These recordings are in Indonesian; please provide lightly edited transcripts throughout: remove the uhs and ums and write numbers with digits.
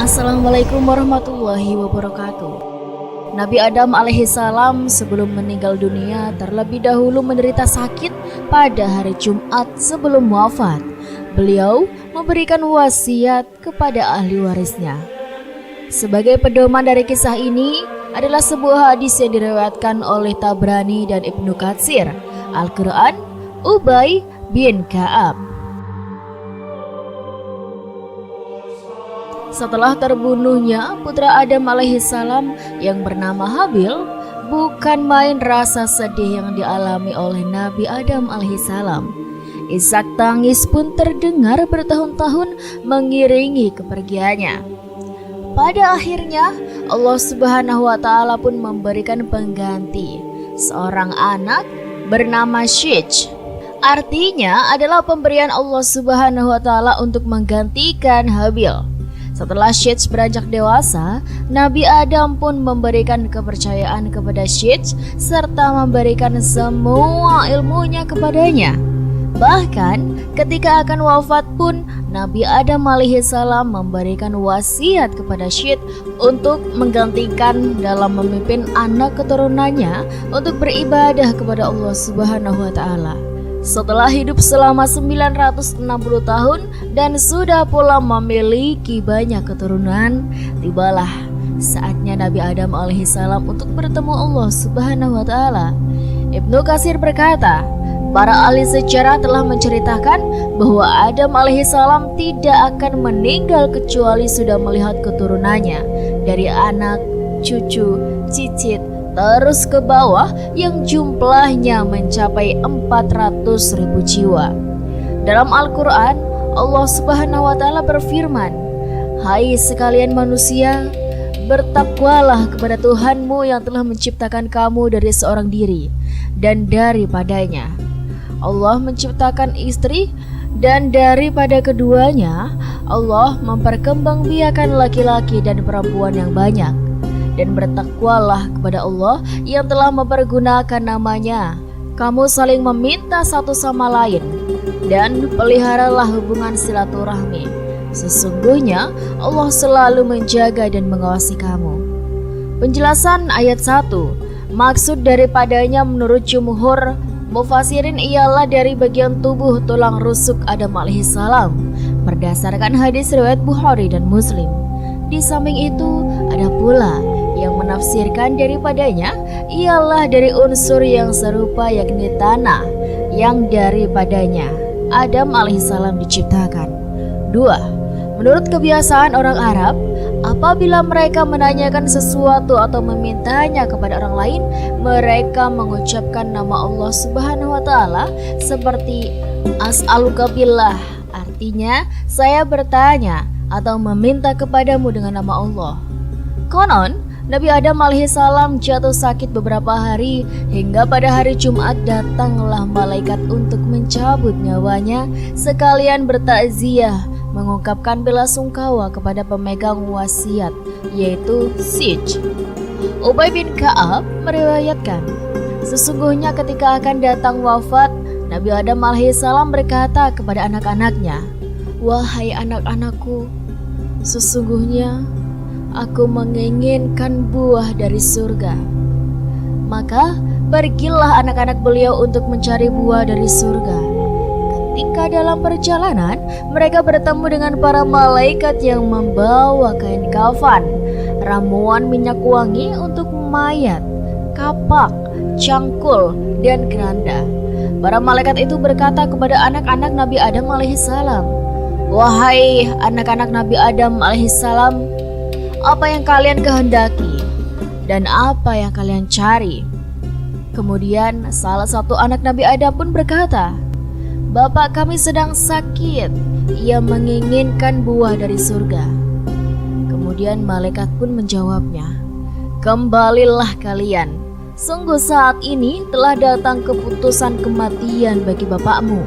Assalamualaikum warahmatullahi wabarakatuh. Nabi Adam alaihissalam sebelum meninggal dunia terlebih dahulu menderita sakit pada hari Jumat sebelum wafat. Beliau memberikan wasiat kepada ahli warisnya. Sebagai pedoman dari kisah ini adalah sebuah hadis yang diriwayatkan oleh Tabrani dan Ibnu Katsir, Al-Quran, Ubay bin Ka'ab. Setelah terbunuhnya putra Adam alaihissalam yang bernama Habil, bukan main rasa sedih yang dialami oleh Nabi Adam alaihissalam. Isak tangis pun terdengar bertahun-tahun mengiringi kepergiannya. Pada akhirnya Allah Subhanahu wa Ta'ala pun memberikan pengganti, seorang anak bernama Shij. Artinya adalah pemberian Allah Subhanahu wa Ta'ala untuk menggantikan Habil. Setelah Shij beranjak dewasa, Nabi Adam pun memberikan kepercayaan kepada Shij serta memberikan semua ilmunya kepadanya. Bahkan ketika akan wafat pun Nabi Adam alaihissalam memberikan wasiat kepada Shij untuk menggantikan dalam memimpin anak keturunannya untuk beribadah kepada Allah Subhanahu wa Ta'ala. Setelah hidup selama 960 tahun dan sudah pula memiliki banyak keturunan, tibalah saatnya Nabi Adam alaihissalam untuk bertemu Allah Subhanahu wa Ta'ala. Ibnu Katsir berkata, para ahli sejarah telah menceritakan bahwa Adam alaihissalam tidak akan meninggal kecuali sudah melihat keturunannya dari anak, cucu, cicit, terus ke bawah yang jumlahnya mencapai 400.000 jiwa. Dalam Al-Quran, Allah Subhanahu wa Ta'ala berfirman, "Hai sekalian manusia, bertakwalah kepada Tuhanmu yang telah menciptakan kamu dari seorang diri dan daripadanya Allah menciptakan istri, dan daripada keduanya Allah memperkembangbiakan laki-laki dan perempuan yang banyak. Dan bertakwalah kepada Allah yang telah mempergunakan namanya. Kamu saling meminta satu sama lain, dan peliharalah hubungan silaturahmi. Sesungguhnya Allah selalu menjaga dan mengawasi kamu." Penjelasan ayat 1. Maksud daripadanya menurut jumhur mufassirin ialah dari bagian tubuh tulang rusuk Adam alaihissalam, berdasarkan hadis riwayat Bukhari dan Muslim. Di samping itu ada pula yang menafsirkan daripadanya ialah dari unsur yang serupa, yakni tanah yang daripadanya Adam alaihissalam diciptakan. 2. Menurut kebiasaan orang Arab, apabila mereka menanyakan sesuatu atau memintanya kepada orang lain, mereka mengucapkan nama Allah Subhanahu wa Ta'ala seperti as'aluka billah, artinya saya bertanya atau meminta kepadamu dengan nama Allah. Konon Nabi Adam alaihissalam jatuh sakit beberapa hari hingga pada hari Jumat datanglah malaikat untuk mencabut nyawanya sekalian bertakziah, mengungkapkan bela sungkawa kepada pemegang wasiat, yaitu Shij. Ubay bin Ka'ab meriwayatkan, sesungguhnya ketika akan datang wafat, Nabi Adam alaihissalam berkata kepada anak-anaknya, "Wahai anak-anakku, sesungguhnya aku menginginkan buah dari surga." Maka pergilah anak-anak beliau untuk mencari buah dari surga. Ketika dalam perjalanan, mereka bertemu dengan para malaikat yang membawa kain kafan, ramuan minyak wangi untuk mayat, kapak, cangkul, dan keranda. Para malaikat itu berkata kepada anak-anak Nabi Adam alaihissalam, "Wahai anak-anak Nabi Adam alaihissalam, apa yang kalian kehendaki dan apa yang kalian cari?" Kemudian salah satu anak Nabi Adam pun berkata, "Bapak kami sedang sakit, ia menginginkan buah dari surga." Kemudian malaikat pun menjawabnya, "Kembalilah kalian, sungguh saat ini telah datang keputusan kematian bagi bapakmu."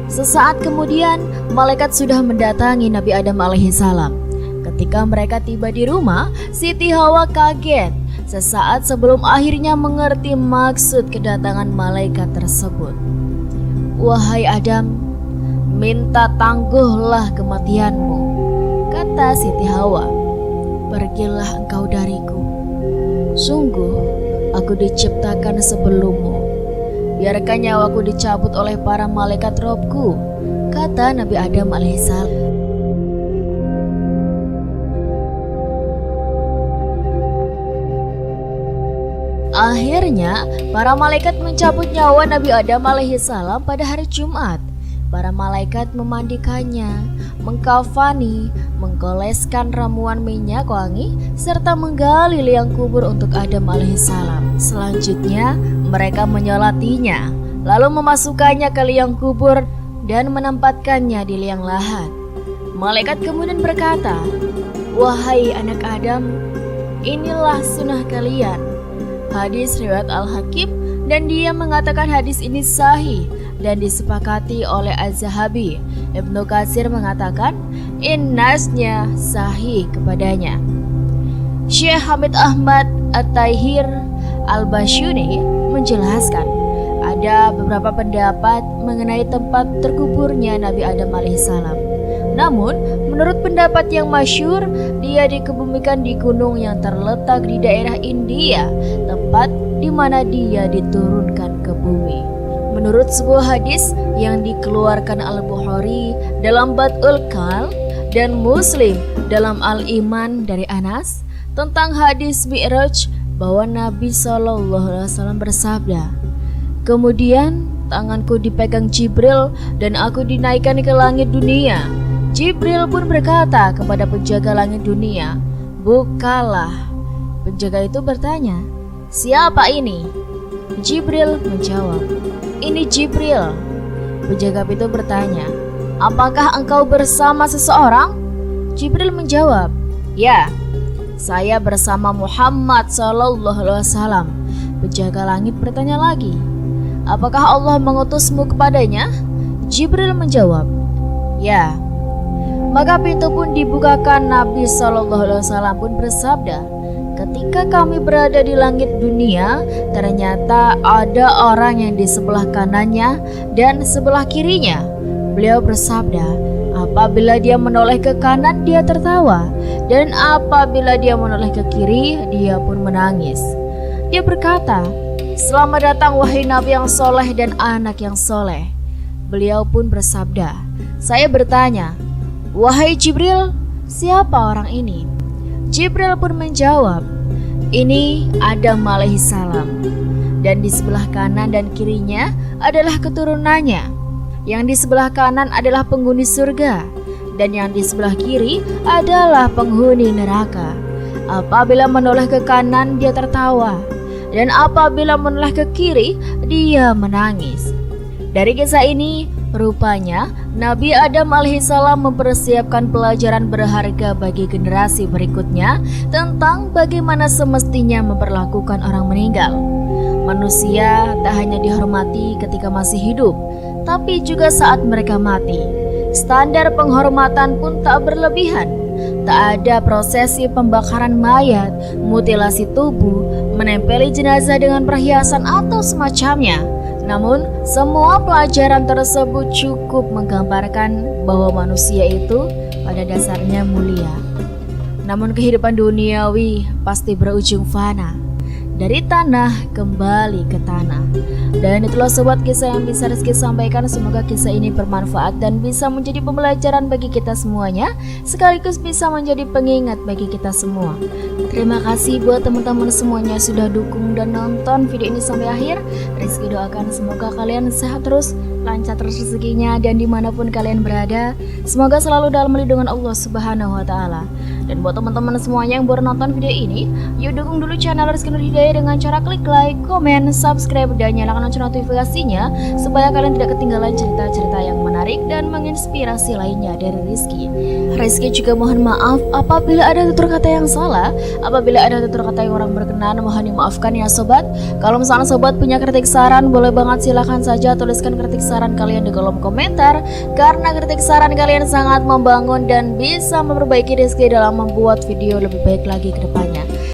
Sesaat kemudian malaikat sudah mendatangi Nabi Adam alaihissalam. Ketika mereka tiba di rumah, Siti Hawa kaget sesaat sebelum akhirnya mengerti maksud kedatangan malaikat tersebut. "Wahai Adam, minta tangguhlah kematianmu." Kata Siti Hawa, "Pergilah engkau dariku. Sungguh aku diciptakan sebelummu. Biarkan nyawaku dicabut oleh para malaikat Robku," kata Nabi Adam alaihissalam. Akhirnya, para malaikat mencabut nyawa Nabi Adam alaihissalam pada hari Jumat. Para malaikat memandikannya, mengkafani, mengoleskan ramuan minyak wangi, serta menggali liang kubur untuk Adam alaihissalam. Selanjutnya, mereka menyolatinya, lalu memasukkannya ke liang kubur dan menempatkannya di liang lahat. Malaikat kemudian berkata, "Wahai anak Adam, inilah sunnah kalian." Hadis riwayat Al-Hakim, dan dia mengatakan hadis ini sahih dan disepakati oleh Az-Zahabi. Ibnu Katsir mengatakan innasnya sahih kepadanya. Syekh Hamid Ahmad At-Tahir Al-Basyuni menjelaskan ada beberapa pendapat mengenai tempat terkuburnya Nabi Adam alaihissalam. Namun, menurut pendapat yang masyhur, dia dikebumikan di gunung yang terletak di daerah India, tempat di mana dia diturunkan ke bumi. Menurut sebuah hadis yang dikeluarkan Al-Bukhari dalam Bad'ul Kal dan Muslim dalam Al-Iman dari Anas tentang hadis Mi'raj, bahwa Nabi SAW bersabda, "Kemudian tanganku dipegang Jibril dan aku dinaikkan ke langit dunia. Jibril pun berkata kepada penjaga langit dunia, 'Bukalah.' Penjaga itu bertanya, 'Siapa ini?' Jibril menjawab, 'Ini Jibril.' Penjaga itu bertanya, 'Apakah engkau bersama seseorang?' Jibril menjawab, 'Ya, saya bersama Muhammad SAW.' Penjaga langit bertanya lagi, 'Apakah Allah mengutusmu kepadanya?' Jibril menjawab, 'Ya.' Maka pintu pun dibukakan. Nabi SAW pun bersabda, "Ketika kami berada di langit dunia, ternyata ada orang yang di sebelah kanannya dan sebelah kirinya." Beliau bersabda, apabila dia menoleh ke kanan, dia tertawa, dan apabila dia menoleh ke kiri, dia pun menangis. Dia berkata, "Selamat datang wahai Nabi yang soleh dan anak yang soleh." Beliau pun bersabda, saya bertanya, "Wahai Jibril, siapa orang ini?" Jibril pun menjawab, "Ini Adam alaihissalam, dan di sebelah kanan dan kirinya adalah keturunannya. Yang di sebelah kanan adalah penghuni surga, dan yang di sebelah kiri adalah penghuni neraka. Apabila menoleh ke kanan, dia tertawa, dan apabila menoleh ke kiri, dia menangis." Dari kisah ini, rupanya Nabi Adam alaihissalam mempersiapkan pelajaran berharga bagi generasi berikutnya tentang bagaimana semestinya memperlakukan orang meninggal. Manusia tak hanya dihormati ketika masih hidup, tapi juga saat mereka mati. Standar penghormatan pun tak berlebihan. Tak ada prosesi pembakaran mayat, mutilasi tubuh, menempeli jenazah dengan perhiasan atau semacamnya. Namun, semua pelajaran tersebut cukup menggambarkan bahwa manusia itu pada dasarnya mulia. Namun kehidupan duniawi pasti berujung fana. Dari tanah kembali ke tanah. Dan itulah sobat kisah yang bisa Rizky sampaikan. Semoga kisah ini bermanfaat dan bisa menjadi pembelajaran bagi kita semuanya, sekaligus bisa menjadi pengingat bagi kita semua. Terima kasih buat teman-teman semuanya sudah dukung dan nonton video ini sampai akhir. Rizky doakan semoga kalian sehat terus, lancar terus rezekinya, dan dimanapun kalian berada, semoga selalu dalam lindungan Allah Subhanahu wa Ta'ala. Dan buat teman-teman semuanya yang baru nonton video ini, yuk dukung dulu channel Rizky Nur Hidayah dengan cara klik like, komen, subscribe, dan nyalakan lonceng notifikasinya supaya kalian tidak ketinggalan cerita-cerita yang menarik dan menginspirasi lainnya dari Rizky. Rizky juga mohon maaf apabila ada tutur kata yang salah, apabila ada tutur kata yang kurang berkenan, mohon dimaafkan ya sobat. Kalau misalnya sobat punya kritik saran, boleh banget silahkan saja tuliskan kritik saran kalian di kolom komentar, karena kritik saran kalian sangat membangun dan bisa memperbaiki Rizky dalam membuat video lebih baik lagi ke depan.